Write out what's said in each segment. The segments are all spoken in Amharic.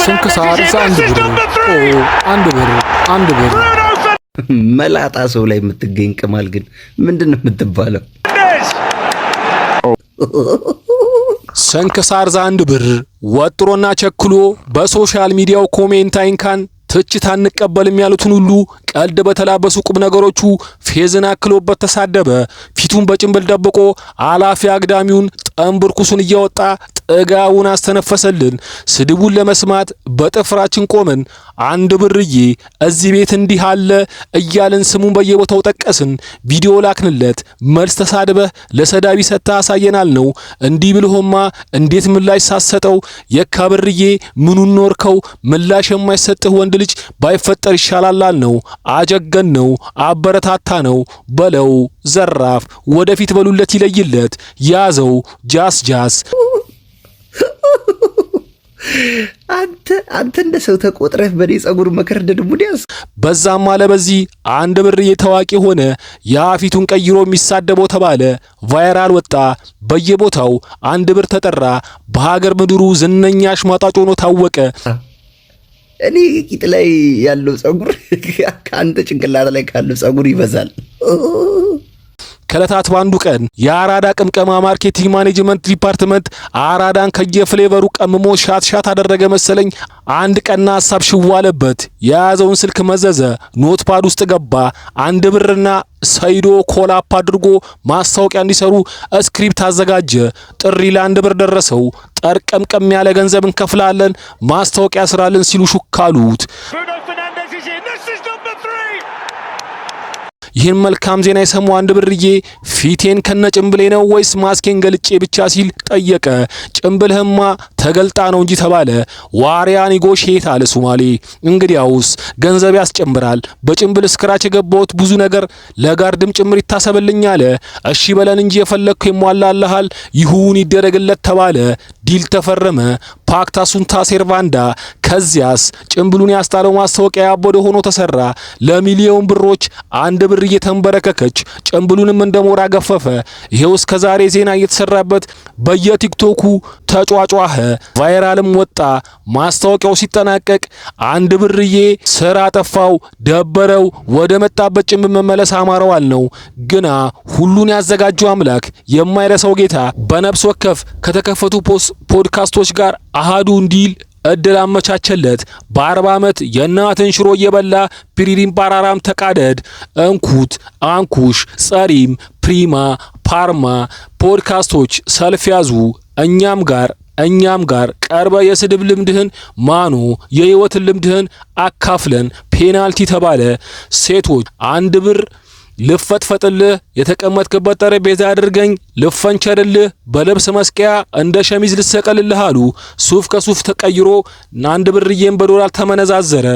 ስንክሳር አንድ ብር መላጣ ሰው ላይ የምትገኝ ቅማል ግን ምንድነው የምትባለው? ስንክሳር አንድ ብር ወጥሮና ቸክሎ በሶሻል ሚዲያው ኮሜንት አይንካን ትችት አንቀበልም ያሉትን ሁሉ ቀልድ በተላበሱ ቁም ነገሮቹ ፌዝን አክሎበት ተሳደበ። ፊቱን በጭንብል ደብቆ አላፊ አግዳሚውን ጠንብርኩሱን እያወጣ ጥጋቡን አስተነፈሰልን። ስድቡን ለመስማት በጥፍራችን ቆመን አንድ ብርዬ እዚህ ቤት እንዲህ አለ እያልን ስሙን በየቦታው ጠቀስን። ቪዲዮ ላክንለት። መልስ ተሳድበህ ለሰዳቢ ሰታ አሳየናል ነው። እንዲህ ብልሆማ እንዴት ምላሽ ሳሰጠው? የካ ብርዬ ምኑን ኖርከው? ምላሽ የማይሰጥህ ወንድ ልጅ ባይፈጠር ይሻላል ነው። አጀገን ነው፣ አበረታታ ነው በለው። ዘራፍ ወደፊት በሉለት ይለይለት። ያዘው ጃስ አንተ እንደ ሰው ተቆጥረህ በኔ ጸጉር መከርደድ ሙዲያስ። በዛም አለ በዚህ አንድ ብርዬ ታዋቂ ሆነ። ያ ፊቱን ቀይሮ የሚሳደበው ተባለ። ቫይራል ወጣ። በየቦታው አንድ ብር ተጠራ። በሀገር ምድሩ ዝነኛ አሽሟጣጭ ሆኖ ታወቀ። እኔ ቂጥ ላይ ያለው ጸጉር ከአንተ ጭንቅላት ላይ ካለው ጸጉር ይበዛል። ከለታት ባንዱ ቀን የአራዳ ቅምቀማ ማርኬቲንግ ማኔጅመንት ዲፓርትመንት አራዳን ከየፍሌቨሩ ቀምሞ ሻት አደረገ መሰለኝ። አንድ ቀና ሐሳብ ሽዋለበት። የያዘውን ስልክ መዘዘ። ኖትፓድ ውስጥ ገባ። አንድ ብርና ሰይዶ ኮላፕ አድርጎ ማስታወቂያ እንዲሰሩ ስክሪፕት አዘጋጀ። ጥሪ ለአንድ ብር ደረሰው። ጠርቀምቀም ያለ ገንዘብ እንከፍላለን፣ ማስታወቂያ ስራልን ሲሉ ሹካሉት። ይህን መልካም ዜና የሰሙ አንድ ብርዬ ፊቴን ከነጭምብሌ ነው ወይስ ማስኬን ገልጬ ብቻ ሲል ጠየቀ። ጭምብልህማ ተገልጣ ነው እንጂ ተባለ። ዋሪያ ኒጎሼት አለ ሶማሌ። እንግዲያውስ ገንዘብ ያስጨምራል። በጭምብል ስክራች የገባሁት ብዙ ነገር ለጋርድም ጭምር ይታሰብልኝ አለ። እሺ በለን እንጂ የፈለግኩ ይሟላልሃል፣ ይሁን ይደረግለት ተባለ። ዲል ተፈረመ። ፓክታ ሱንታ ሴርቫንዳ። ከዚያስ ጭምብሉን ያስጣለው ማስታወቂያ ያቦደ ሆኖ ተሰራ። ለሚሊዮን ብሮች አንድ ብር እየተንበረከከች ጭምብሉንም እንደሞራ ገፈፈ። ይሄው እስከ ዛሬ ዜና እየተሰራበት በየቲክቶኩ ተጫጫኸ። ቫይራልም ወጣ። ማስታወቂያው ሲጠናቀቅ አንድ ብርዬ ስራ ጠፋው፣ ደበረው፣ ወደ መጣበት ጭምብል መመለስ አማረዋል ነው። ግና ሁሉን ያዘጋጀው አምላክ የማይረሳው ጌታ በነፍስ ወከፍ ከተከፈቱ ፖድካስቶች ጋር አሃዱ እንዲል እድል አመቻቸለት። በ40 ዓመት የእናትን ሽሮ እየበላ ፒሪሪም ፓራራም ተቃደድ፣ እንኩት፣ አንኩሽ፣ ጸሪም፣ ፕሪማ፣ ፓርማ ፖድካስቶች ሰልፍ ያዙ። እኛም ጋር ቀርበ የስድብ ልምድህን ማኖ የህይወትን ልምድህን አካፍለን ፔናልቲ ተባለ። ሴቶች አንድ ብር ልፈጥፈጥልህ፣ የተቀመጥክበት ጠረጴዛ አድርገኝ፣ ልፈንቸርልህ፣ በልብስ መስቀያ እንደ ሸሚዝ ልሰቀልልህ አሉ። ሱፍ ከሱፍ ተቀይሮ አንድ ብርዬም በዶላር ተመነዛዘረ።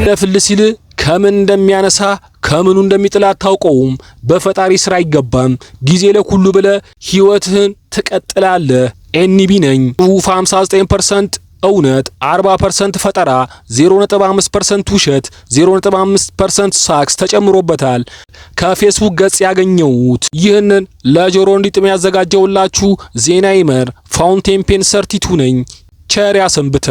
ለፍል ሲል ከምን እንደሚያነሳ ከምኑ እንደሚጥል አታውቀውም። በፈጣሪ ስራ አይገባም። ጊዜ ለኩሉ ብለ ህይወትህን ትቀጥላለህ። ኤንቢ ነኝ። ጽሁፍ 59% እውነት፣ 40% ፈጠራ፣ 0.5% ውሸት፣ 0.5% ሳክስ ተጨምሮበታል። ከፌስቡክ ገጽ ያገኘሁት። ይህንን ለጆሮ እንዲጥም ያዘጋጀውላችሁ ዜና ይመር ፋውንቴን ፔን 32 ነኝ። ቸር ያሰንብተ።